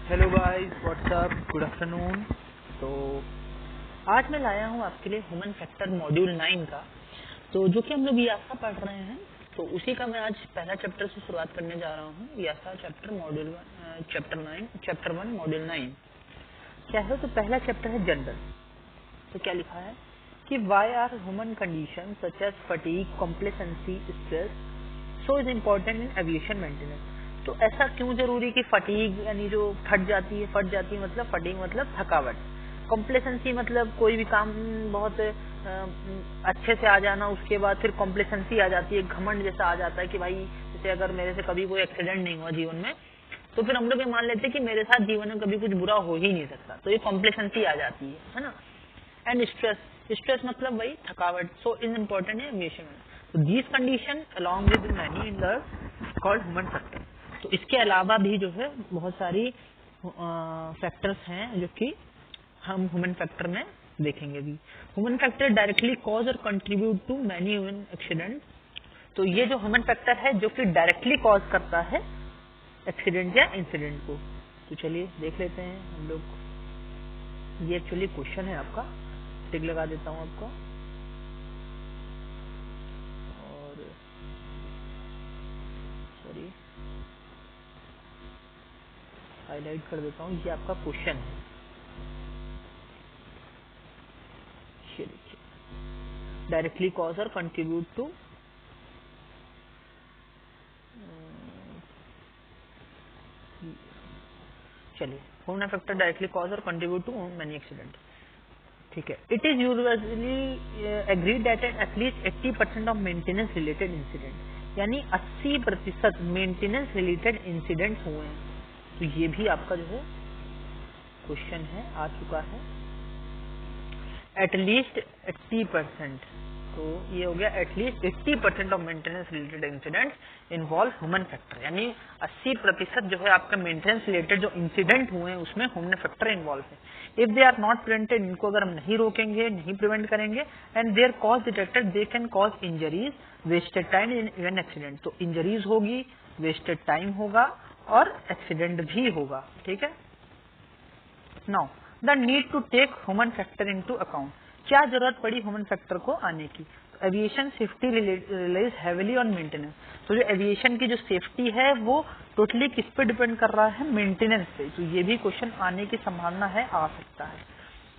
Hello guys, what's up, good afternoon. तो आज मैं लाया हूँ आपके लिए ह्यूमन फैक्टर मॉड्यूल 9 का, तो जो कि हम लोग यासा पढ़ रहे हैं, तो उसी का मैं आज पहला चैप्टर से शुरुआत करने जा रहा हूँ। यासा चैप्टर 1 मॉड्यूल 9 क्या है? तो पहला चैप्टर है जनरल। तो क्या लिखा है कि why are human condition such as fatigue, complacency, stress so is important in aviation maintenance. तो ऐसा क्यों जरूरी कि फटीग यानी जो फट जाती है मतलब फटीग मतलब थकावट, कॉम्प्लेसेंसी मतलब कोई भी काम बहुत अच्छे से आ जाना, उसके बाद फिर कॉम्प्लेसेंसी आ जाती है, घमंड जैसा आ जाता है कि भाई जैसे अगर मेरे से कभी कोई एक्सीडेंट नहीं हुआ जीवन में, तो फिर हम लोग ये मान लेते हैं कि मेरे साथ जीवन में कभी कुछ बुरा हो ही नहीं सकता, तो ये कॉम्प्लेसेंसी आ जाती है ना। एंड स्ट्रेस मतलब वही थकावट, सो इज इम्पोर्टेंट है एविएशन में। तो this condition along with many in the called human factor. तो इसके अलावा भी जो है बहुत सारी फैक्टर्स हैं जो कि हम ह्यूमन फैक्टर में देखेंगे भी। ह्यूमन फैक्टर डायरेक्टली कॉज और contribute to many human accident. तो ये जो ह्यूमन फैक्टर है जो कि डायरेक्टली कॉज करता है एक्सीडेंट या इंसिडेंट को। तो चलिए देख लेते हैं हम लोग। ये एक्चुअली क्वेश्चन है आपका, टिक लगा देता हूं आपका और सॉरी हाईलाइट कर देता हूं। ये आपका क्वेश्चन है, ये देखिए, डायरेक्टली कॉज और कंट्रीब्यूट टू। चलिए, ह्यूमन फैक्टर डायरेक्टली कॉज और कंट्रीब्यूट टू मैनी एक्सीडेंट। ठीक है। It is usually agreed that at least 80% of maintenance related incident, यानी 80% मेंटेनेंस रिलेटेड इंसिडेंट हुए हैं। तो ये भी आपका जो है क्वेश्चन है, आ चुका है। एटलीस्ट 80%, तो ये हो गया at least 80% of maintenance related incident involve human factor, यानी 80% जो है आपका मेंटेनेंस रिलेटेड जो इंसिडेंट हुए हैं उसमें ह्यूमन फैक्टर इन्वॉल्व है। If they are not prevented, इनको अगर हम नहीं रोकेंगे, नहीं प्रिवेंट करेंगे, and their cause detected, they can cause injuries, wasted time in even accident. तो इंजरीज होगी, वेस्टेड टाइम होगा और एक्सीडेंट भी होगा। ठीक है। Now the need to take human factor into account. क्या जरूरत पड़ी ह्यूमन फैक्टर को आने की? Aviation safety relies heavily on maintenance. तो जो एविएशन की जो सेफ्टी है वो टोटली किस पे डिपेंड कर रहा है? मेंटेनेंस पे। तो ये भी क्वेश्चन आने की संभावना है, आ सकता है।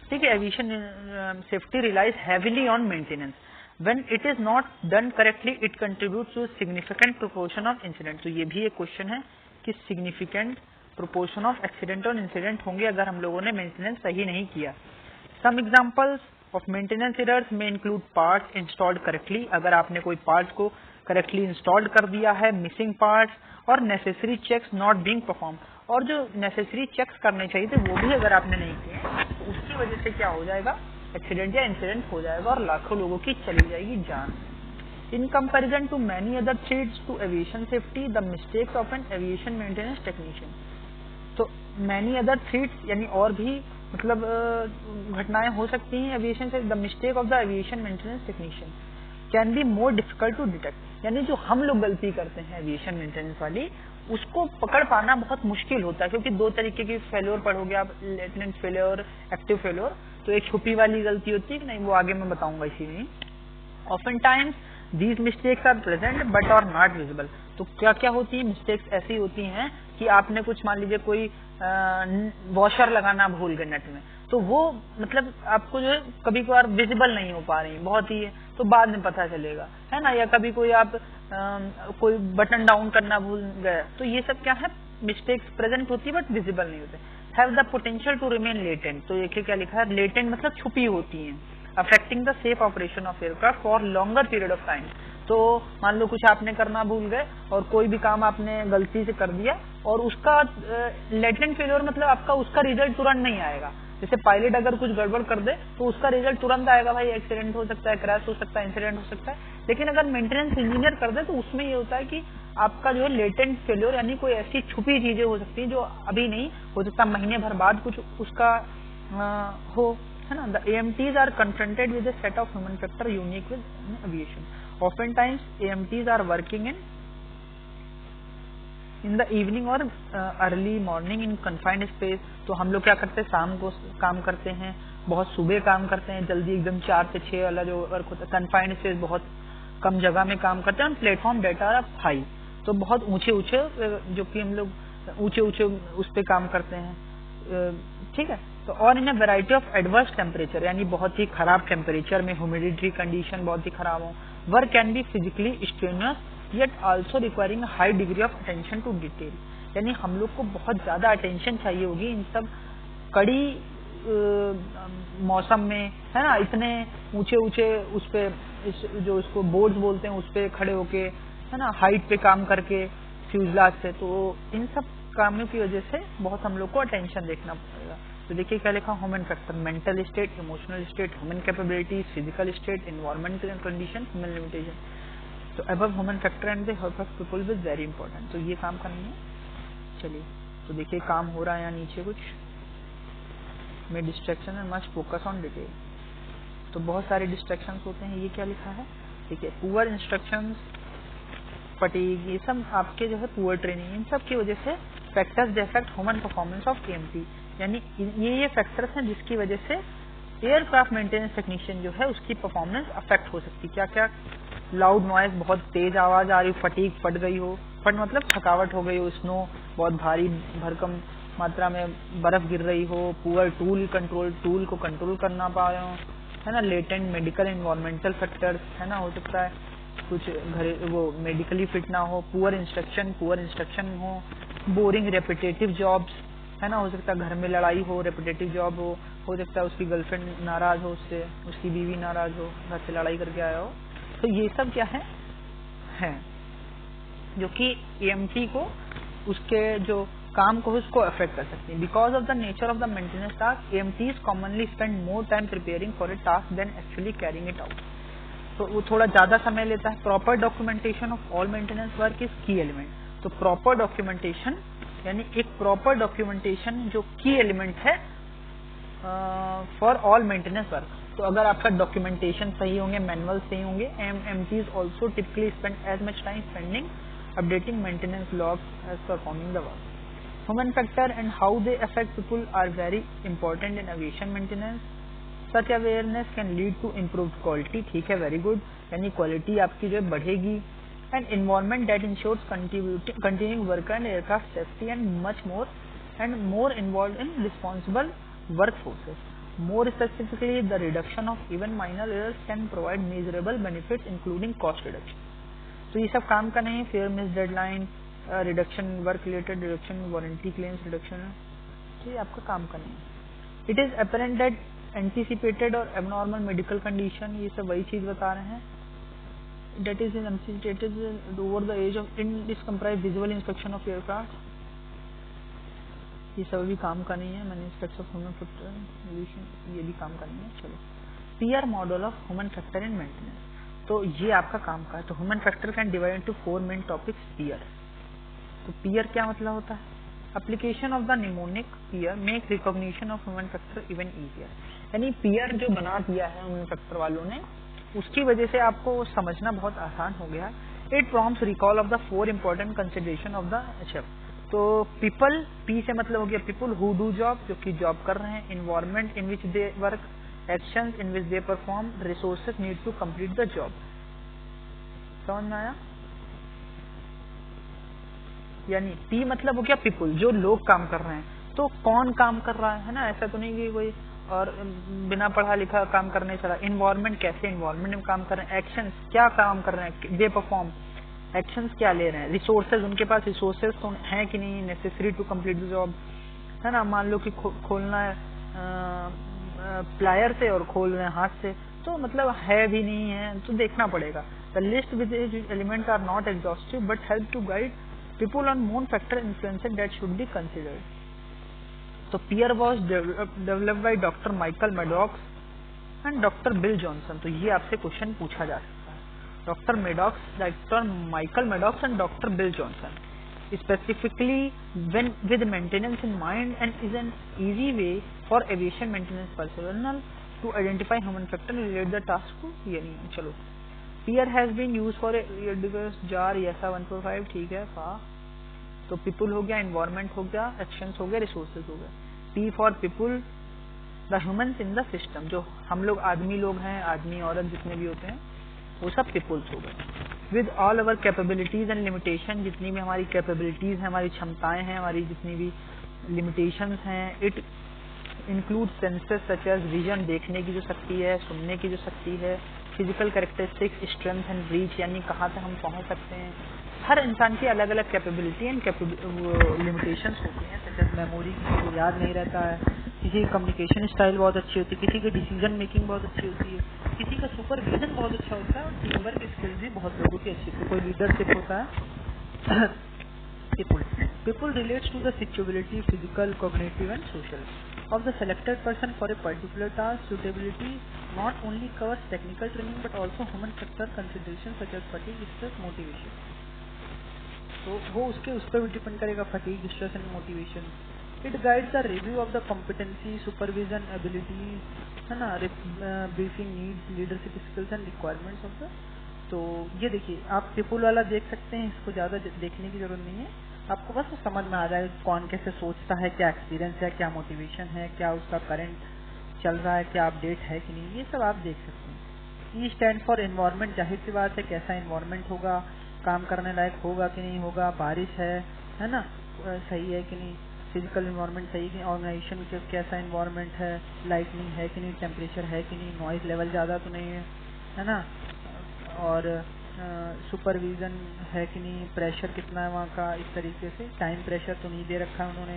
ठीक है। Aviation safety relies heavily on maintenance. When it is not done correctly it contribute to significant proportion of incident. तो ये भी एक क्वेश्चन है कि सिग्निफिकेंट प्रोपोर्शन ऑफ एक्सीडेंट और इंसिडेंट होंगे अगर हम लोगों ने मेंटेनेंस सही नहीं किया। Some examples of maintenance errors में इंक्लूड पार्ट्स इंस्टॉल्ड करेक्टली, अगर आपने कोई पार्ट्स को करेक्टली इंस्टॉल्ड कर दिया है, मिसिंग पार्ट्स, और necessary checks not being perform, और जो नेसेसरी चेक्स करने चाहिए थे वो भी अगर आपने नहीं किए तो उसकी वजह से क्या हो जाएगा? एक्सीडेंट या इंसिडेंट हो जाएगा और लाखों लोगों की चली जाएगी जान। In comparison to many other threats to aviation safety, the mistakes of an aviation maintenance technician. तो मैनी अदर थ्रेट्स यानी और भी मतलब घटनाएं हो सकती हैं एविएशन से। The mistake of the aviation maintenance technician can be more difficult to detect, यानी जो हम लोग गलती करते हैं एविएशन मेंटेनेंस वाली, उसको पकड़ पाना बहुत मुश्किल होता है, क्योंकि दो तरीके की फेल्योर पढ़ोगे आप, लेटेंट फेल्योर, एक्टिव फेल्योर। तो एक छुपी वाली गलती होती है कि नहीं, वो आगे मैं बताऊंगा इसी में। Often times these mistakes are present but are not visible. तो क्या क्या होती है? मिस्टेक्स ऐसी होती हैं कि आपने कुछ, मान लीजिए कोई वॉशर लगाना भूल गए नट में, तो वो मतलब आपको जो है कभी कभार विजिबल नहीं हो पा रही, बहुत ही है, तो बाद में पता चलेगा, है ना। या कभी कोई आप कोई बटन डाउन करना भूल गए, तो ये सब क्या है? मिस्टेक्स प्रेजेंट होती है बट विजिबल नहीं होते। Have the potential to remain latent. तो देखिए क्या लिखा है? लेटेंट मतलब छुपी होती है। Affecting the safe operation of aircraft for longer period of time. तो मान लो कुछ आपने करना भूल गए और कोई भी काम आपने गलती से कर दिया और उसका लेटेंट फेलियर मतलब आपका उसका रिजल्ट तुरंत नहीं आएगा। जैसे पायलट अगर कुछ गड़बड़ कर दे तो उसका रिजल्ट तुरंत आएगा, भाई एक्सीडेंट हो सकता है, क्रैश हो सकता है, इंसिडेंट हो सकता है। लेकिन अगर मेंटेनेंस इंजीनियर कर दे तो उसमें ये होता है कि आपका जो है लेटेंट फेलियर यानी कोई ऐसी छुपी चीजें हो सकती है जो अभी नहीं हो सकता, महीने भर बाद कुछ उसका हो, है ना। द AMTs आर confronted with a set of human factor unique with aviation. Oftentimes AMTs are working in in the evening और अर्ली मॉर्निंग इन कन्फाइंड स्पेस। तो हम लोग क्या करते हैं, शाम को काम करते हैं, बहुत सुबह काम करते हैं, जल्दी एकदम 4 से 6 वाला जो वर्क होता है। कन्फाइंड स्पेस, बहुत कम जगह में काम करते हैं। प्लेटफॉर्म डेटा आर हाई, तो बहुत ऊंचे ऊंचे, जो कि हम लोग ऊंचे ऊंचे उस पर काम करते हैं, ठीक है। तो और इन वेराइटी ऑफ एडवर्स टेम्परेचर, यानी बहुत ही खराब टेम्परेचर में, ह्यूमिडिटी कंडीशन बहुत ही खराब हो। Work can be physically strenuous yet also requiring high degree of attention to detail, यानी हम लोग को बहुत ज्यादा अटेंशन चाहिए होगी इन सब कड़ी मौसम में, है ना। इतने ऊंचे ऊंचे उस पे जो उसको बोर्ड्स बोलते हैं उस पे खड़े होके, है ना, हाइट पे काम करके फ्यूजलाज से। तो इन सब कामों की वजह से बहुत हम लोग को अटेंशन देखना पड़ेगा। तो देखिए क्या लिखा, human factor, mental state, emotional state, human capabilities, physical state, environmental condition, human limitation. तो above human factor and the help of people is very important. तो ये काम करनी है। चलिए, तो देखिए काम हो रहा है यहाँ नीचे कुछ में, distraction and must focus on detail. तो बहुत सारे डिस्ट्रैक्शंस होते हैं। ये क्या लिखा है, ठीक है, पुअर इंस्ट्रक्शंस, फटीग, ये सब आपके जो है पुअर ट्रेनिंग, इन सब की वजह से factors they affect human performance of AMT, यानी ये फैक्टर्स हैं जिसकी वजह से एयरक्राफ्ट मेंटेनेंस टेक्नीशियन जो है उसकी परफॉर्मेंस अफेक्ट हो सकती है। क्या क्या, लाउड नॉइज, बहुत तेज आवाज आ रही, फटीग, फट गई हो, फट मतलब थकावट हो गई हो, स्नो बहुत भारी भरकम मात्रा में बर्फ गिर रही हो, पुअर टूल कंट्रोल, टूल को कंट्रोल करना पा रहे हो, है ना, लेटेंट मेडिकल एनवायरमेंटल फैक्टर्स, है ना, हो सकता है कुछ घर वो मेडिकली फिट ना हो, पुअर इंस्ट्रक्शन हो, बोरिंग रेपिटेटिव जॉब्स, है ना, हो सकता है घर में लड़ाई हो, रेपिटेटिव जॉब हो सकता है उसकी गर्लफ्रेंड नाराज हो उससे, उसकी बीवी नाराज हो, घर से लड़ाई करके आया हो। तो ये सब क्या है जो कि एएमटी को, उसके जो काम को उसको अफेक्ट कर सकते हैं। Because of the nature of the maintenance task, AMTs commonly spend more time preparing for a task then actually carrying it out. तो वो थोड़ा ज्यादा समय लेता है। Proper documentation of all maintenance work is key element. तो proper documentation, यानी एक प्रॉपर डॉक्यूमेंटेशन जो की एलिमेंट है फॉर ऑल मेंटेनेंस वर्क। तो अगर आपका डॉक्यूमेंटेशन सही होंगे, मैनुअल सही होंगे, AMTs also typically spend as much time spending updating maintenance logs as performing the work. Human factor and how they affect people are very important in aviation maintenance. Such awareness can lead to improved quality, ठीक है, very good, यानी quality आपकी जो है बढ़ेगी। And environment that ensures continuing work and aircraft safety and much more involve in responsible workforces. More specifically, the reduction of even minor errors can provide measurable benefits, including cost reduction. तो ये सब काम का नहीं, fair miss deadline reduction, work related reduction, warranty claims reduction, तो ये आपका काम का नहीं। It is apparent that anticipated और एबनॉर्मल मेडिकल कंडीशन, ये सब वही चीज बता रहे हैं। That is anticipated over the age of indiscomprised visual inspection of aircraft, ये सब भी काम का नहीं है। मैंने एस्पेक्ट्स ऑफ ह्यूमन फैक्टर, ये भी काम का नहीं है। चलो, PR model of human factor in maintenance, तो ये आपका काम का है। तो human factor can divide into 4 main topics. PR, तो पीआर क्या मतलब होता है, application of the mnemonic PR make recognition of human factor even easier, यानी पीआर जो बना दिया है ह्यूमन फैक्टर वालों ने, उसकी वजह से आपको समझना बहुत आसान हो गया। It prompts recall of the 4 important consideration of the HF. तो पीपल, पी से मतलब हो गया पीपल हु डू जॉब, जो कि जॉब कर रहे हैं, environment in which they work, actions in which they perform, resources need to complete the job. समझ में आया, यानी पी मतलब हो गया पीपल, जो लोग काम कर रहे हैं। तो कौन काम कर रहा है ना, ऐसा तो नहीं कि कोई और बिना पढ़ा लिखा काम करने चला। इन्वायरमेंट, कैसे इन्वायरमेंट में काम कर रहे हैं, एक्शंस, क्या काम कर रहे हैं, दे परफॉर्म, एक्शंस क्या ले रहे हैं, रिसोर्सेज, उनके पास रिसोर्सेज तो हैं कि नहीं, necessary to complete the job, है ना। मान लो कि खोलना है प्लायर से और खोल रहे हैं हाथ से, तो मतलब है भी नहीं है, तो देखना पड़ेगा। The list with element are not exhaustive but help to guide people on mon factor influences that should be considered. तो PEAR was developed by doctor Michael Maddox and doctor Bill Johnson. तो ये आपसे question पूछा जा सकता है। Dr. Michael Maddox and Dr. Bill Johnson, specifically with maintenance in mind, and is an easy way for aviation maintenance personnel to identify human factor and relate the task to यानी। चलो, PIR has been used for a jar ESA 145, ठीक है, तो people हो गया, environment हो गया, actions हो गया, रिसोर्सेज हो गया। P for people, the humans in the system, जो हम लोग आदमी लोग हैं, आदमी औरत जितने भी होते हैं वो सब पीपुल्स हो गए। With all our capabilities and limitation, जितनी भी हमारी कैपेबिलिटीज हैं, हमारी क्षमताएं हैं, हमारी जितनी भी लिमिटेशंस हैं। It include senses such as vision, देखने की जो शक्ति है, सुनने की जो शक्ति है, physical characteristics, strength and reach, यानी कहाँ तक हम पहुँच सकते हैं। हर इंसान की अलग अलग कैपेबिलिटी एंड लिमिटेशंस होती हैं, सच एज मेमोरी, किसी को याद नहीं रहता है, किसी की कम्युनिकेशन स्टाइल बहुत अच्छी होती है, किसी की डिसीजन मेकिंग बहुत अच्छी होती है, किसी का सुपरविजन बहुत अच्छा होता है, और टीम वर्क स्किल्स भी बहुत लोगों की अच्छी होती है। कोई लीडरशिप होता है। People relates to the suitability, physical, cognitive and social of the selected person for a particular task. Suitability not only covers technical training but also human factor considerations such as fatigue, stress, motivation. तो वो उसके उस पर भी depend करेगा, fatigue, stress and motivation. It guides the review of the competency, supervision, ability, है ना, briefing needs, leadership skills and requirements of the. तो ये देखिए, आप पीपुल वाला देख सकते हैं, इसको ज़्यादा देखने की जरूरत नहीं है, आपको बस समझ में आ जाएगा कौन कैसे सोचता है, क्या एक्सपीरियंस है, क्या मोटिवेशन है, क्या उसका करंट चल रहा है, क्या अपडेट है कि नहीं, ये सब आप देख सकते हैं। ई स्टैंड फॉर एनवायरनमेंट, जाहिर सी बात है, कैसा एनवायरनमेंट होगा, काम करने लायक होगा कि नहीं होगा, बारिश है ना, सही है कि नहीं, फिजिकल एनवायरनमेंट सही है, ऑर्गेनाइजेशन के कैसा एनवायरनमेंट है, लाइटनिंग है कि नहीं, टेम्परेचर है कि नहीं, नॉइज लेवल ज़्यादा तो नहीं है ना, और सुपरविजन है कि नहीं, प्रेशर कितना है वहाँ का, इस तरीके से टाइम प्रेशर तो नहीं दे रखा है उन्होंने,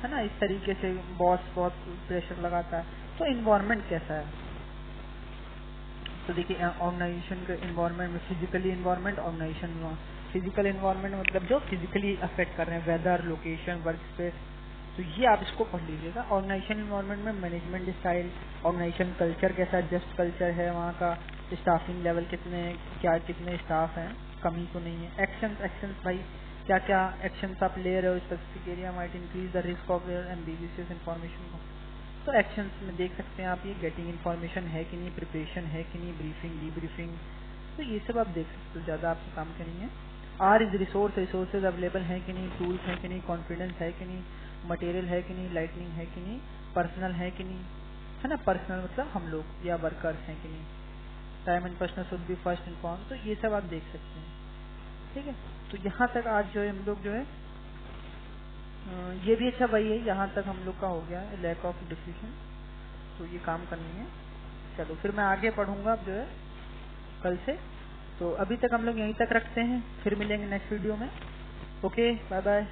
है ना, इस तरीके से बॉस बहुत प्रेशर लगाता है, तो इन्वायरमेंट कैसा है। तो देखिए, ऑर्गेनाइजेशन के इन्वायरमेंट में physically environment, organization physical environment मतलब जो फिजिकली अफेक्ट कर रहे हैं, वेदर, लोकेशन, वर्क स्पेस, तो ये आप इसको पढ़ लीजिएगा। ऑर्गेनाइजेशन इन्वायरमेंट में मैनेजमेंट स्टाइल, ऑर्गेनाइजेशन कल्चर कैसा, जस्ट कल्चर है वहाँ का, स्टाफिंग लेवल कितने, क्या कितने स्टाफ हैं, कमी तो नहीं है। एक्शंस भाई क्या क्या एक्शंस आप ले रहे हो, specific area might increase the risk of ambiguous information. तो एक्शंस में देख सकते हैं आप, ये गेटिंग इन्फॉर्मेशन है कि नहीं, प्रिपरेशन है कि नहीं, ब्रीफिंग, डीब्रीफिंग, तो ये सब आप देख सकते हो, ज़्यादा आपको काम करनी है। आर इज रिसोर्सेज अवेलेबल है कि नहीं, टूल्स है कि नहीं, कॉन्फिडेंस है कि नहीं, मटेरियल है कि नहीं, लाइटनिंग है कि नहीं, पर्सनल है कि नहीं, है ना, पर्सनल मतलब हम लोग या वर्कर्स हैं कि नहीं, time and personal should be first inform, तो ये सब आप देख सकते हैं। ठीक है, तो यहाँ तक आज जो है हम लोग जो है ये भी अच्छा भाई है, यहाँ तक हम लोग का हो गया लैक ऑफ डिसीजन, तो ये काम करनी है। चलो फिर मैं आगे पढ़ूंगा अब जो है कल से, तो अभी तक हम लोग यहीं तक रखते हैं, फिर मिलेंगे नेक्स्ट वीडियो में। Okay, bye bye.